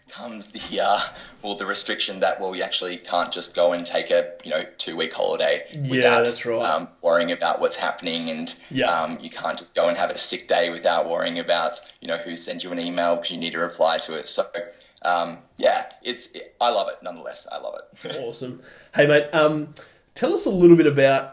comes the restriction that, well, you actually can't just go and take a 2 week holiday Yeah, without that's right. worrying about what's happening, and Yeah. you can't just go and have a sick day without worrying about who sends you an email because you need to reply to it. So yeah, I love it nonetheless. I love it. Awesome. Hey, mate, tell us a little bit about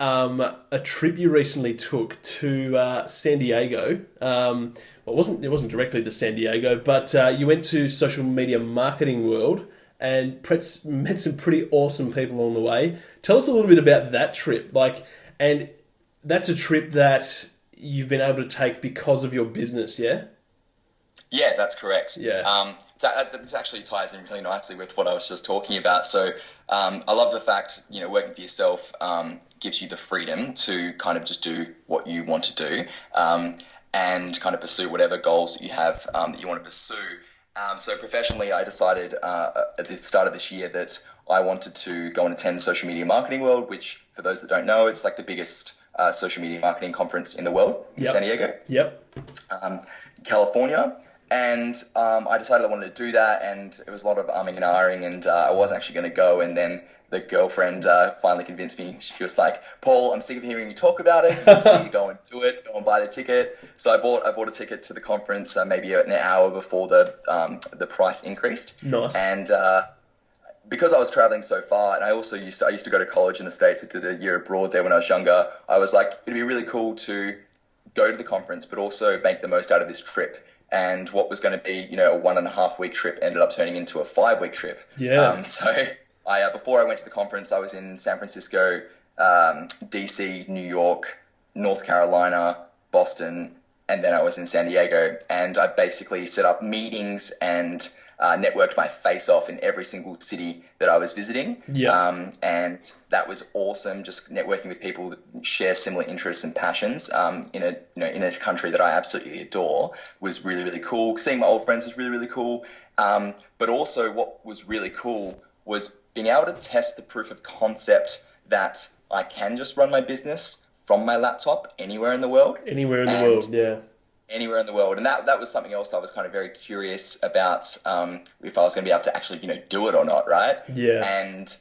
a trip you recently took to San Diego. Well, it wasn't directly to San Diego, but you went to Social Media Marketing World and met some pretty awesome people along the way. Tell us a little bit about that trip. And that's a trip that you've been able to take because of your business, yeah? Yeah, that's correct. Yeah. This actually ties in really nicely with what I was just talking about. So I love the fact, working for yourself gives you the freedom to kind of just do what you want to do, and kind of pursue whatever goals that you have, that you want to pursue. So professionally, I decided at the start of this year that I wanted to go and attend Social Media Marketing World, which, for those that don't know, it's like the biggest social media marketing conference in the world in San Yep. Diego, Yep. um, California. And I decided I wanted to do that, and it was a lot of umming and ahhing, and I wasn't actually going to go. And then the girlfriend finally convinced me. She was like, "Paul, I'm sick of hearing you talk about it. You just need to go and do it. Go and buy the ticket." So I bought a ticket to the conference maybe an hour before the price increased, Nice. and because I was traveling so far, and I used to go to college in the States. I did a year abroad there when I was younger. I was like, it'd be really cool to go to the conference, but also make the most out of this trip. And what was going to be, a 1.5 week trip ended up turning into a 5 week trip. Yeah. So I before I went to the conference, I was in San Francisco, DC, New York, North Carolina, Boston, and then I was in San Diego. And I basically set up meetings and networked my face off in every single city that I was visiting. Yeah. And that was awesome. Just networking with people that share similar interests and passions in a country that I absolutely adore was really, really cool. Seeing my old friends was really, really cool. But also what was really cool was being able to test the proof of concept that I can just run my business from my laptop anywhere in the world. Anywhere in the And world, yeah. anywhere in the world. And that was something else I was kind of very curious about, if I was going to be able to actually, do it or not, right? Yeah. And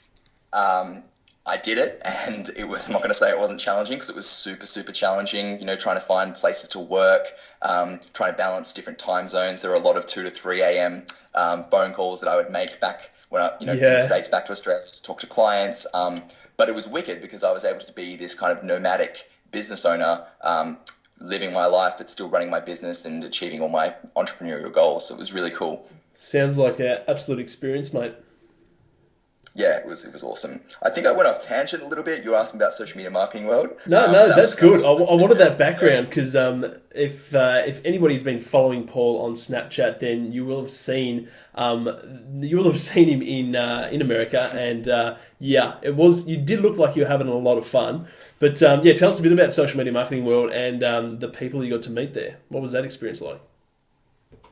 I did it, and I'm not going to say it wasn't challenging, because it was super, super challenging, trying to find places to work, trying to balance different time zones. There were a lot of 2 to 3 a.m. Phone calls that I would make back when in the Yeah. States, back to Australia, to talk to clients. But it was wicked because I was able to be this kind of nomadic business owner, living my life but still running my business and achieving all my entrepreneurial goals. So it was really cool. Sounds like an absolute experience, mate. Yeah, it was awesome. I think I went off tangent a little bit. You asked me about social media marketing world, No, but no, that that's was kind good. of I wanted that yeah, background because if anybody's been following Paul on Snapchat, then you will have seen him in America, and yeah, you did look like you were having a lot of fun. But yeah, tell us a bit about Social Media Marketing World and the people you got to meet there. What was that experience like?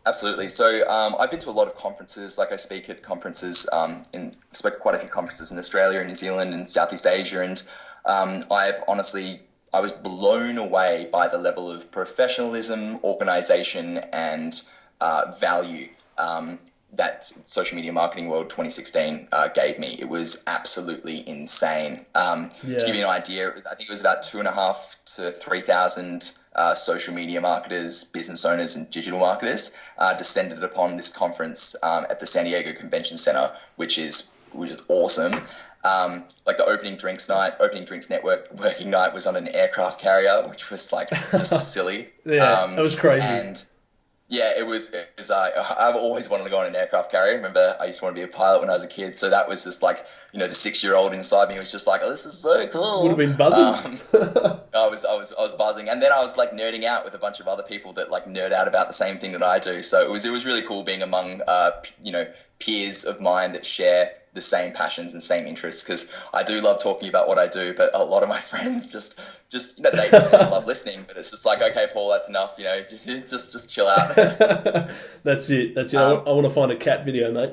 absolutely. So I've been to a lot of conferences. Like, I speak at conferences, spoke at quite a few conferences in Australia and New Zealand and Southeast Asia, and I was blown away by the level of professionalism, organization, and value that Social Media Marketing World 2016 gave me. It was absolutely insane. To give Yeah, you an idea, I think it was about 2.5 to 3,000 social media marketers, business owners, and digital marketers descended upon this conference at the San Diego Convention Center, which is awesome. Like, the opening drinks network working night was on an aircraft carrier, which was like just silly. yeah, that was crazy. And yeah, it was I've always wanted to go on an aircraft carrier. Remember, I used to want to be a pilot when I was a kid, so that was just like, the 6-year-old inside me was just like, "Oh, this is so Would have cool." been buzzing. I was buzzing, and then I was like nerding out with a bunch of other people that like nerd out about the same thing that I do. So it was really cool being among peers of mine that share the same passions and same interests, because I do love talking about what I do, but a lot of my friends just they love listening, but it's just like, okay, Paul, that's enough, just chill out. That's it. That's it. I um, want, I want to find a cat video, mate.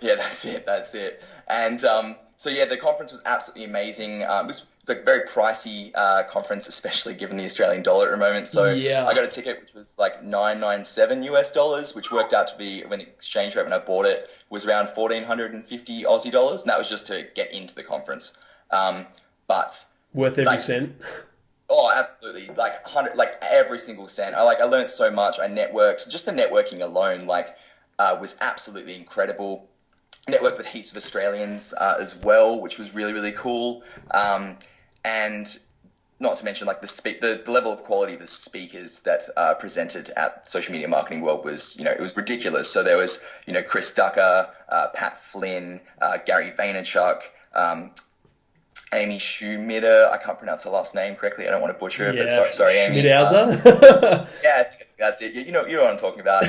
Yeah, that's it. That's it. And so yeah, the conference was absolutely amazing. It was it's like a very pricey conference, especially given the Australian dollar at the moment. So Yeah. I got a ticket which was like $997 US, which worked out to be, when the exchange rate when I bought it was around 1,450 Aussie dollars, and that was just to get into the conference. But Worth every like, cent. oh, absolutely, like every single cent. I learned so much. I networked. Just the networking alone, was absolutely incredible. Networked with heaps of Australians as well, which was really, really cool. And not to mention, like the level of quality of the speakers that presented at Social Media Marketing World was, it was ridiculous. So there was, Chris Ducker, Pat Flynn, Gary Vaynerchuk, Amy Schmider. I can't pronounce her last name correctly. I don't want to butcher it, but sorry, Amy. Yeah, I think that's it. You know what I'm talking about.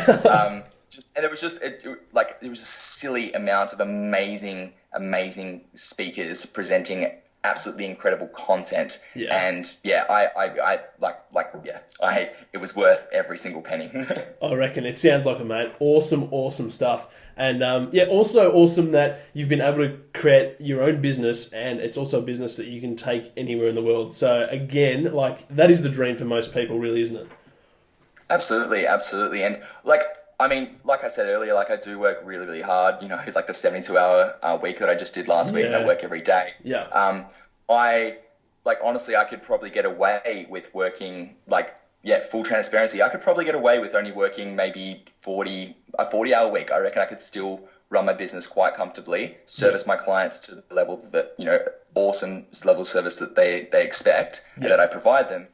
And it was just there was a silly amount of amazing speakers presenting absolutely incredible content. Yeah. And yeah, it was worth every single penny. I reckon it sounds like it, mate. Awesome stuff. And also awesome that you've been able to create your own business, and it's also a business that you can take anywhere in the world. So again, that is the dream for most people, really, isn't it? Absolutely. And like I said earlier, I do work really, really hard, like the 72-hour week that I just did last week, and I work every day. Yeah. Honestly, I could probably get away with working, full transparency. I could probably get away with only working maybe a 40-hour week. I reckon I could still run my business quite comfortably, service my clients to the level that, awesome level of service that they expect and that I provide them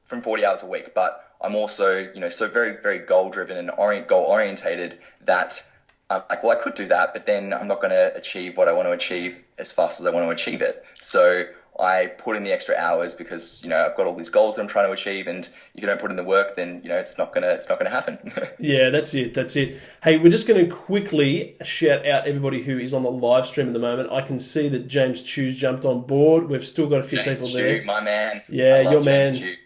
from 40 hours a week. But I'm also, so very, very goal-driven and goal-orientated that I could do that, but then I'm not going to achieve what I want to achieve as fast as I want to achieve it. So I put in the extra hours because, I've got all these goals that I'm trying to achieve, and if you don't put in the work, then, it's not gonna happen. Yeah, that's it. Hey, we're just going to quickly shout out everybody who is on the live stream at the moment. I can see that James Chew's jumped on board. We've still got a few people there. James Chew, my man. Yeah, your man.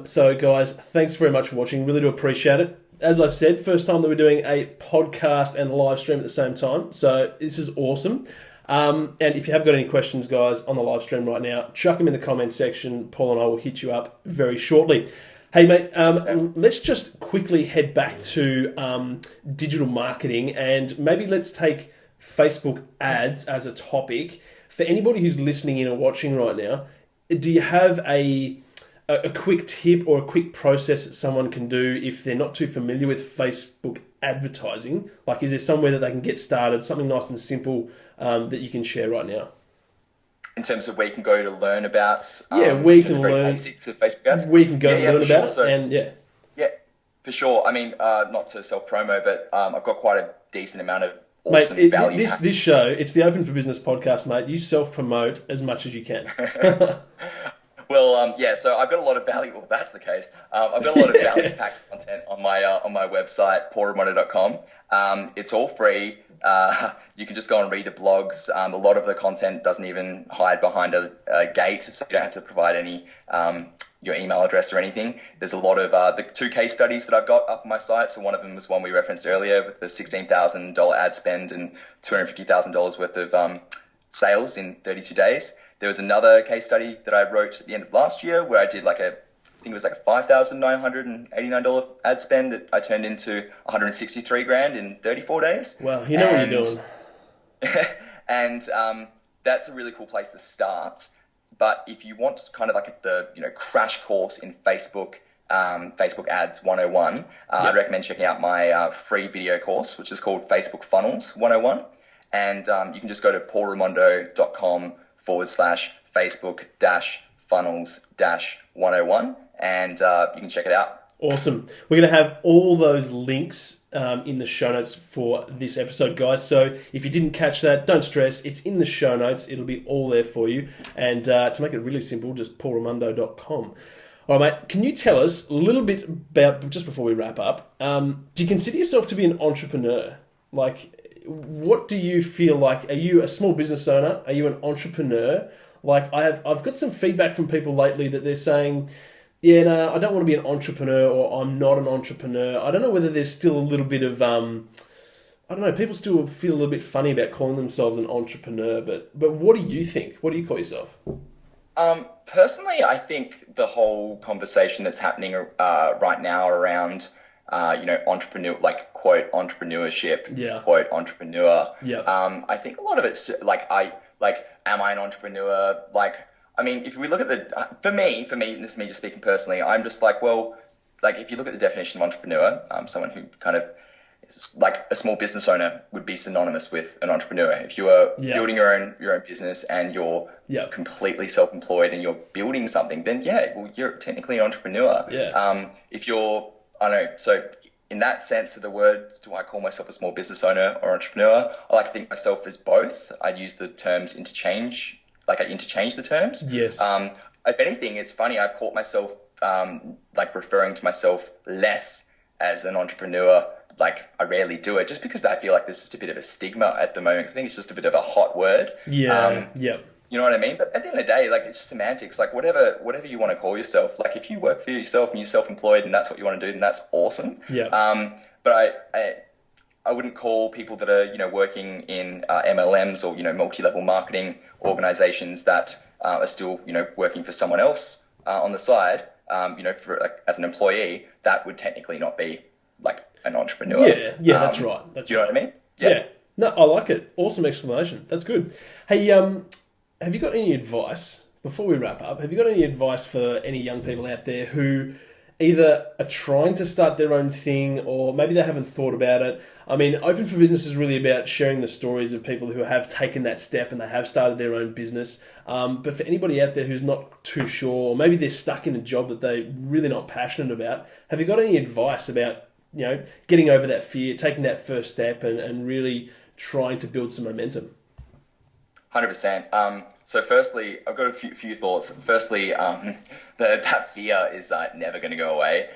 So guys, thanks very much for watching. Really do appreciate it. As I said, first time that we're doing a podcast and a live stream at the same time. So this is awesome. And if you have got any questions, guys, on the live stream right now, chuck them in the comments section. Paul and I will hit you up very shortly. Hey, mate, let's just quickly head back to digital marketing, and maybe let's take Facebook ads as a topic. For anybody who's listening in or watching right now, do you have a quick tip or a quick process that someone can do if they're not too familiar with Facebook advertising? Is there somewhere that they can get started, something nice and simple that you can share right now? In terms of where you can go to learn about where you can learn basics of Facebook ads? Where you can go to learn about sure. it. Yeah, for sure. I mean, not to self-promo, but I've got quite a decent amount of awesome value. This show, it's the Open for Business podcast, mate. You self-promote as much as you can. Well, so I've got a lot of value. Well, that's the case. I've got a lot of value-packed content on my website, paulramondo.com. It's all free. You can just go and read the blogs. A lot of the content doesn't even hide behind a gate, so you don't have to provide any your email address or anything. There's a lot of the 2 case studies that I've got up on my site. So one of them was one we referenced earlier with the $16,000 ad spend and $250,000 worth of sales in 32 days. There was another case study that I wrote at the end of last year where I did I think it was a $5,989 ad spend that I turned into $163,000 in 34 days. Well, you know what you're doing. And that's a really cool place to start. But if you want kind of the crash course in Facebook Ads 101, I'd recommend checking out my free video course, which is called Facebook Funnels 101. And you can just go to paulramondo.com/Facebook-funnels-101 and you can check it out. Awesome. We're going to have all those links in the show notes for this episode, guys. So if you didn't catch that, don't stress. It's in the show notes. It'll be all there for you. And to make it really simple, just paulramondo.com. All right, mate, can you tell us a little bit about, just before we wrap up, do you consider yourself to be an entrepreneur? What do you feel like? Are you a small business owner? Are you an entrepreneur? I've got some feedback from people lately that they're saying, yeah, no, I don't want to be an entrepreneur, or I'm not an entrepreneur. I don't know whether there's still a little bit of, I don't know, people still feel a little bit funny about calling themselves an entrepreneur, but what do you think? What do you call yourself? Personally, I think the whole conversation that's happening right now around, entrepreneur, like quote entrepreneurship, Yeah. quote entrepreneur. Yeah. I think a lot of it's like, am I an entrepreneur? Like, I mean, if we look at for me, this is me just speaking personally. I'm just like, well, like if you look at the definition of entrepreneur, someone who kind of it's like a small business owner would be synonymous with an entrepreneur. If you are Yeah. building your own business and you're Yeah. completely self-employed and you're building something, then yeah, well, you're technically an entrepreneur. Yeah. If you're, I don't know, so in that sense of the word, do I call myself a small business owner or entrepreneur? I like to think myself as both. I use the terms interchange, like I interchange the terms. Yes. If anything, it's funny, I've caught myself like referring to myself less as an entrepreneur. Like I rarely do it just because I feel like there's just a bit of a stigma at the moment. I think it's just a bit of a hot word. Yeah. Yeah. You know what I mean? But at the end of the day, like it's just semantics. Like whatever you want to call yourself. Like if you work for yourself and you're self-employed and that's what you want to do, then that's awesome. Yeah. But I wouldn't call people that are working in MLMs or multi-level marketing organizations that are still working for someone else on the side. For like as an employee, that would technically not be like an entrepreneur. Yeah. Yeah. That's right. That's you know right. what I mean? Yeah. No, I like it. Awesome explanation. That's good. Hey, have you got any advice before we wrap up? Have you got any advice for any young people out there who either are trying to start their own thing or maybe they haven't thought about it? I mean, Open for Business is really about sharing the stories of people who have taken that step and they have started their own business. But for anybody out there who's not too sure, or maybe they're stuck in a job that they're really not passionate about, have you got any advice about getting over that fear, taking that first step and really trying to build some momentum? 100%. So firstly, I've got a few thoughts. Firstly, that fear is never going to go away.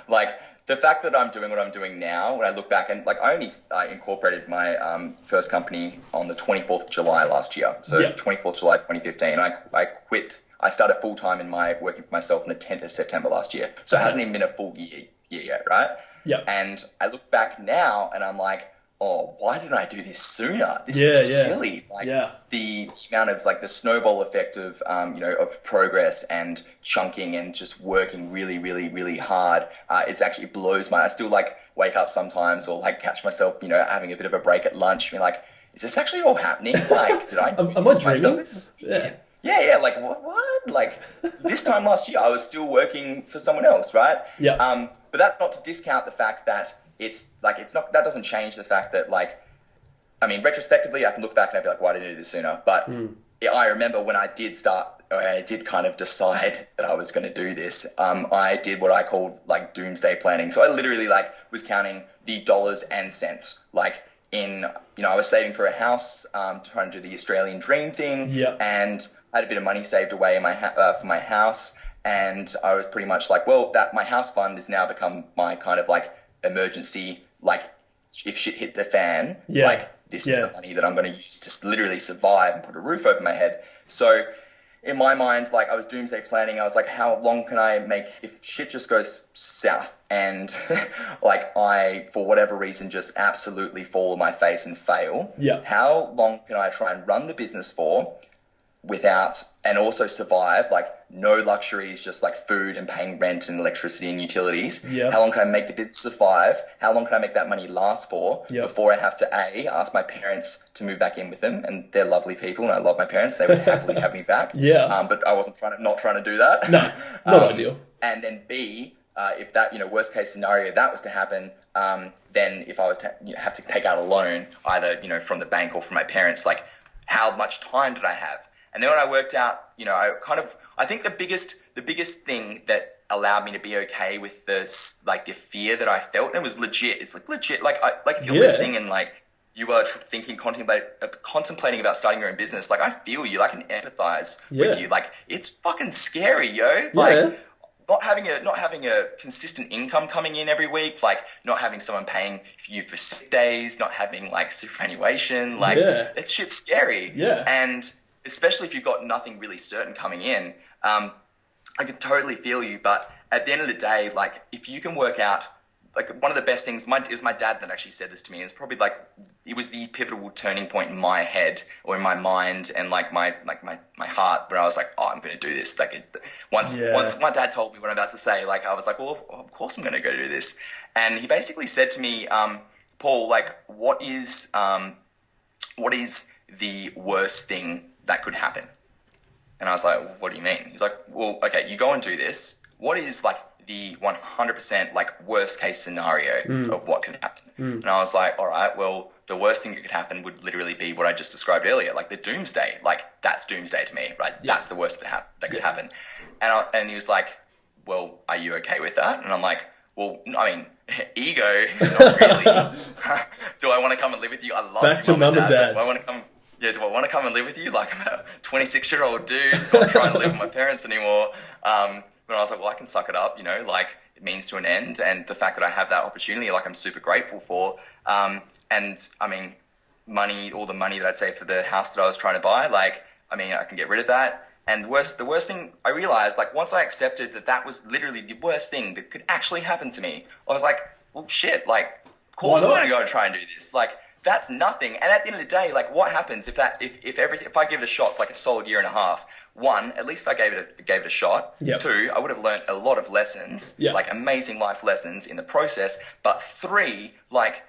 Like the fact that I'm doing what I'm doing now, when I look back and like I only incorporated my first company on the 24th of July last year. So Yeah. 24th July 2015. I quit. I started full time in my working for myself on the 10th of September last year. So it hasn't even been a full year yet, right? Yeah. And I look back now and I'm like, oh, why didn't I do this sooner? This Yeah, is yeah. silly. Like Yeah. the amount of like the snowball effect of of progress and chunking and just working really, really, really hard. It's actually blows my. I still like wake up sometimes or like catch myself, having a bit of a break at lunch, being like, is this actually all happening? Like, did I do Am I this dreaming? myself? This is Yeah. yeah. Like what? Like this time last year, I was still working for someone else, right? Yeah. But that's not to discount the fact that it's not. That doesn't change the fact that like, I mean, retrospectively, I can look back and I'd be like, why didn't I do this sooner? But I remember when I did start, or I did kind of decide that I was going to do this. I did what I called like doomsday planning. So I literally like was counting the dollars and cents, like. I was saving for a house, trying to do the Australian dream thing, Yeah. and I had a bit of money saved away in for my house, and I was pretty much like, well, that my house fund has now become my kind of like emergency, like if shit hit the fan, Yeah. like this is the money that I'm going to use to literally survive and put a roof over my head. So in my mind, like I was doomsday planning. I was like, how long can I make if shit just goes south and like I, for whatever reason, just absolutely fall on my face and fail? Yeah. How long can I try and run the business for without and also survive? Like no luxuries, just like food and paying rent and electricity and utilities. Yeah. How long can I make the business survive? How long can I make that money last for before I have to ask my parents to move back in with them? And they're lovely people and I love my parents. They would happily have me back. Yeah. But I wasn't not trying to do that. No, not ideal. And then B, if that, worst case scenario, if that was to happen, then if I was to have to take out a loan, either, from the bank or from my parents, like how much time did I have? And then when I worked out, I think the biggest thing that allowed me to be okay with this, like the fear that I felt, and it was legit. It's like legit. Like if you're listening and like you are contemplating about starting your own business, like I feel you, like I can empathize with you. Like it's fucking scary, yo. Like not having a consistent income coming in every week, like not having someone paying you for sick days, not having like superannuation, like it's shit scary. Yeah. And especially if you've got nothing really certain coming in, I can totally feel you. But at the end of the day, like if you can work out like one of the best things. It was my dad that actually said this to me. It's probably like it was the pivotal turning point in my head or in my mind and like my heart, where I was like, oh, I'm going to do this. Like once my dad told me what I'm about to say, like I was like, well, of course I'm going to go do this. And he basically said to me, Paul, like what is the worst thing that could happen? And I was like, what do you mean? He's like, well, okay, you go and do this. What is like the 100% like worst case scenario of what can happen? And I was like, all right, well, the worst thing that could happen would literally be what I just described earlier, like the doomsday. Like that's doomsday to me, right? Yeah. That's the worst that could happen. And he was like, well, are you okay with that? And I'm like, well, I mean, ego, not really. Do I want to come and live with you? I love Back you, to mum and dad. Do I want to come? Yeah, do I want to come and live with you? Like I'm a 26-year-old dude, not trying to live with my parents anymore. But I was like, well, I can suck it up, you know, like it means to an end. And the fact that I have that opportunity, like I'm super grateful for. And I mean, all the money that I'd save for the house that I was trying to buy, like, I mean, I can get rid of that. And the worst thing I realized, like once I accepted that was literally the worst thing that could actually happen to me, I was like, well, shit, like, of course I'm going to go and try and do this. Like, that's nothing. And at the end of the day, like, what happens if I give it a shot for like a solid year and a half? One, at least I gave it a shot. Yep. Two, I would have learned a lot of lessons, like amazing life lessons in the process. But three, like,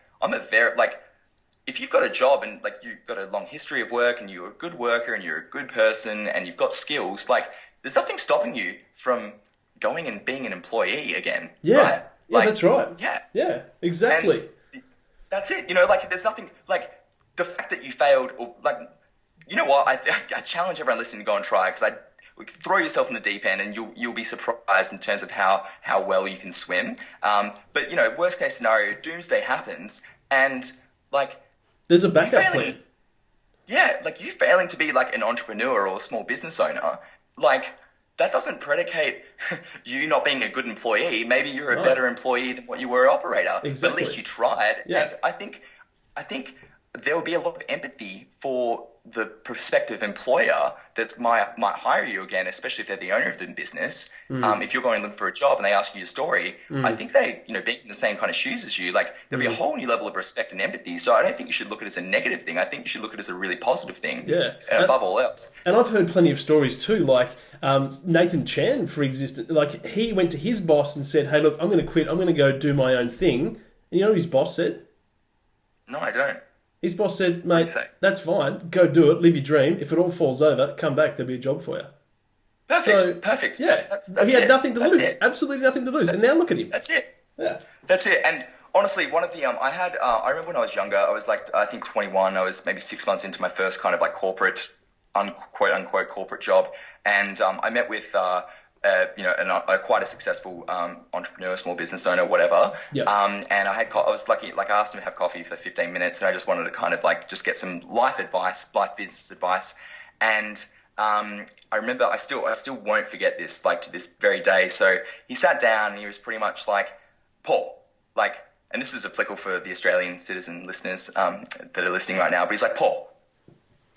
if you've got a job and like you've got a long history of work and you're a good worker and you're a good person and you've got skills, like there's nothing stopping you from going and being an employee again. Yeah. Right? Yeah, that's right. Yeah. Yeah, exactly. And that's it. You know, like there's nothing like the fact that you failed or like, you know what? I challenge everyone listening to go and try because throw yourself in the deep end and you'll be surprised in terms of how well you can swim. But you know, worst case scenario, doomsday happens and like, there's a backup plan. Yeah, like you failing to be like an entrepreneur or a small business owner, like that doesn't predicate you not being a good employee. Maybe you're a better employee than what you were an operator. Exactly. But at least you tried. Yeah. And I think there will be a lot of empathy for the prospective employer that might hire you again, especially if they're the owner of the business. If you're going to look for a job and they ask you your story, I think they, you know, being in the same kind of shoes as you, like there'll be a whole new level of respect and empathy. So I don't think you should look at it as a negative thing. I think you should look at it as a really positive thing. Yeah. Above all else. And I've heard plenty of stories too, like Nathan Chan, for existence. Like he went to his boss and said, "Hey, look, I'm going to quit. I'm going to go do my own thing." And you know what his boss said? No, I don't. His boss said, "Mate, that's fine. Go do it. Live your dream. If it all falls over, come back. There'll be a job for you." Perfect. Yeah, that's he had it. nothing to that's lose. It. Absolutely nothing to lose. And now look at him. That's it. Yeah, that's it. And honestly, one of the I remember when I was younger, I was like I think 21. I was maybe 6 months into my first kind of like corporate, quote unquote corporate job, and I met with you know, quite a successful entrepreneur, small business owner, whatever. Yep. And I was lucky, like I asked him to have coffee for 15 minutes and I just wanted to kind of like just get some life business advice. And I remember, I still won't forget this, like to this very day. So he sat down and he was pretty much like, Paul, like, and this is applicable for the Australian citizen listeners that are listening right now, but he's like, Paul,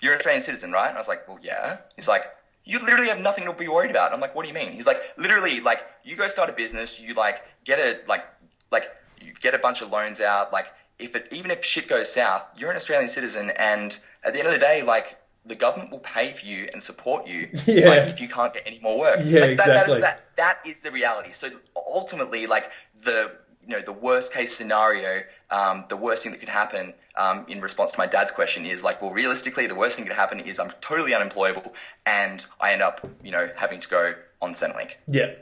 you're an Australian citizen, right? And I was like, well, yeah. He's like, you literally have nothing to be worried about. I'm like, what do you mean? He's like, literally, like, you go start a business, you like get you get a bunch of loans out. Like, even if shit goes south, you're an Australian citizen, and at the end of the day, like, the government will pay for you and support you. Yeah. Like, if you can't get any more work. Yeah, like, exactly. That is the reality. So ultimately, like the worst case scenario, the worst thing that could happen. In response to my dad's question is like, well, realistically, the worst thing that could happen is I'm totally unemployable and I end up, you know, having to go on Centrelink. Yeah.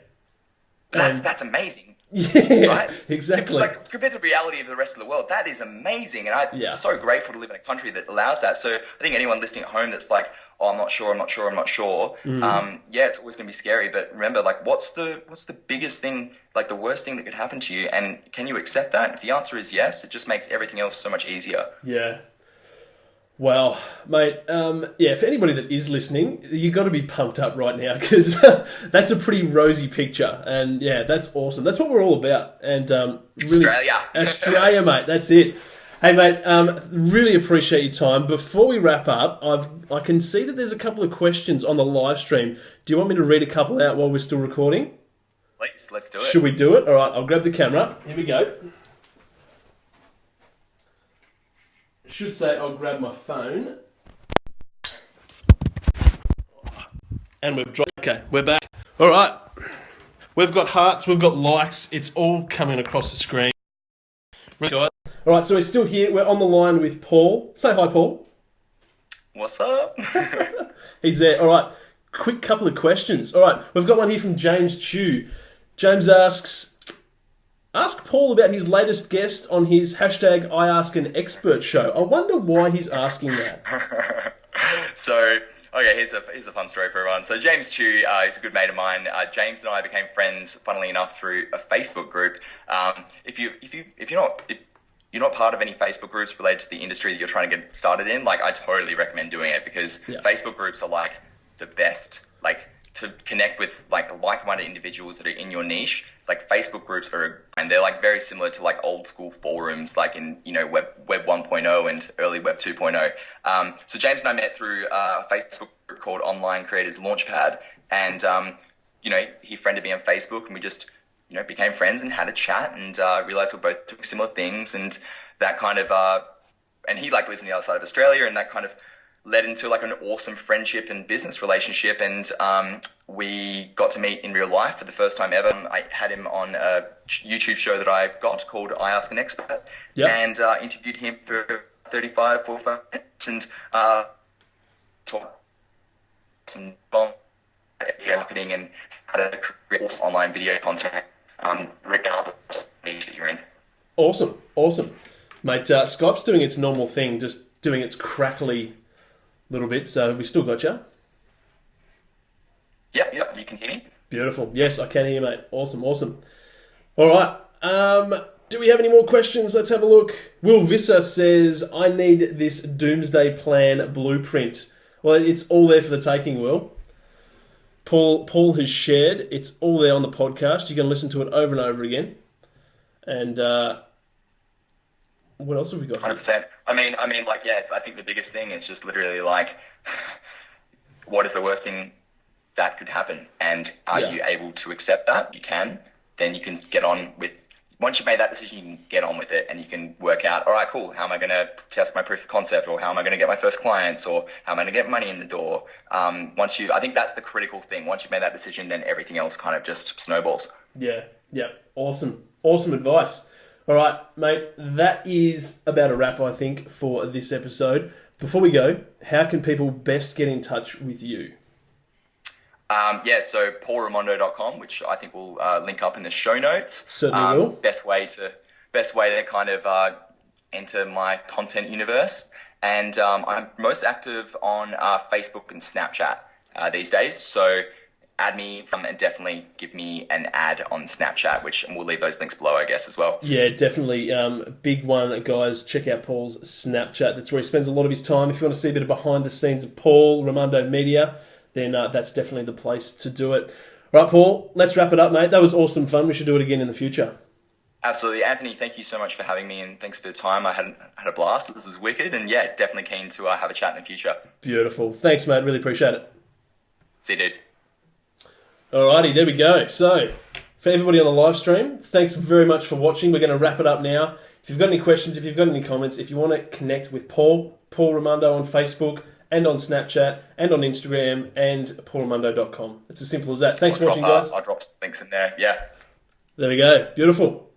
But that's amazing. Yeah, right? Exactly. Like compared to the reality of the rest of the world, that is amazing. And I'm so grateful to live in a country that allows that. So I think anyone listening at home that's like, oh, I'm not sure. Yeah, it's always going to be scary. But remember, like, what's the biggest thing, like the worst thing that could happen to you? And can you accept that? If the answer is yes, it just makes everything else so much easier. Yeah. Well, mate, yeah, for anybody that is listening, you got to be pumped up right now because that's a pretty rosy picture. And yeah, that's awesome. That's what we're all about. And really, Australia, mate, that's it. Hey, mate, really appreciate your time. Before we wrap up, I can see that there's a couple of questions on the live stream. Do you want me to read a couple out while we're still recording? Please, let's do it. Should we do it? All right, I'll grab the camera. Here we go. Should say I'll grab my phone. And we've dropped. Okay, we're back. All right. We've got hearts, we've got likes. It's all coming across the screen. All right, so we're still here. We're on the line with Paul. Say hi, Paul. What's up? He's there. All right, quick couple of questions. All right, we've got one here from James Chu. James asks, ask Paul about his latest guest on his hashtag I Ask an Expert show. I wonder why he's asking that. So, okay, here's a fun story for everyone. So James Chu is a good mate of mine. James and I became friends, funnily enough, through a Facebook group. If you're not part of any Facebook groups related to the industry that you're trying to get started in, like I totally recommend doing it because Facebook groups are like the best, like to connect with like-minded individuals that are in your niche. Like Facebook groups and they're like very similar to like old school forums, like in, web 1.0 and early web 2.0. So James and I met through a Facebook group called Online Creators Launchpad. And, he friended me on Facebook and we just, became friends and had a chat and realized we're both doing similar things. And that kind of, and he like lives on the other side of Australia, and that kind of led into like an awesome friendship and business relationship. And we got to meet in real life for the first time ever. I had him on a YouTube show that I've got called I Ask an Expert, and interviewed him for 45 minutes and talked some marketing and how to create online video content, regardless of the niche that you're in. Awesome. Mate, Skype's doing its normal thing, just doing its crackly little bit, so we still got you. Yep, you can hear me? Beautiful. Yes, I can hear you, mate. Awesome. All right. Do we have any more questions? Let's have a look. Will Visser says, I need this doomsday plan blueprint. Well, it's all there for the taking, Will. Paul has shared. It's all there on the podcast. You can listen to it over and over again. And what else have we got? 100%. I mean, I think the biggest thing is just literally like, what is the worst thing that could happen? And are you able to accept that? You can. Then you can get on with, once you've made that decision, you can get on with it and you can work out, all right, cool, how am I going to test my proof of concept, or how am I going to get my first clients, or how am I going to get money in the door? I think that's the critical thing. Once you've made that decision, then everything else kind of just snowballs. Yeah. Awesome advice. All right, mate, that is about a wrap, I think, for this episode. Before we go, how can people best get in touch with you? So paulramondo.com, which I think we'll link up in the show notes. Certainly will. Best way to kind of enter my content universe. And I'm most active on Facebook and Snapchat these days. So add me and definitely give me an ad on Snapchat, and we'll leave those links below, I guess, as well. Yeah, definitely. Big one, guys. Check out Paul's Snapchat. That's where he spends a lot of his time. If you want to see a bit of behind the scenes of Paul, RamondoMedia, then that's definitely the place to do it. All right, Paul, let's wrap it up, mate. That was awesome fun. We should do it again in the future. Absolutely. Anthony, thank you so much for having me, and thanks for the time. I had a blast. This was wicked, and definitely keen to have a chat in the future. Beautiful. Thanks, mate. Really appreciate it. See you, dude. Alrighty, there we go. So, for everybody on the live stream, thanks very much for watching. We're going to wrap it up now. If you've got any questions, if you've got any comments, if you want to connect with Paul Ramondo on Facebook and on Snapchat and on Instagram and paulramondo.com. It's as simple as that. Thanks for watching, guys. I'll drop links in there. Yeah. There we go. Beautiful.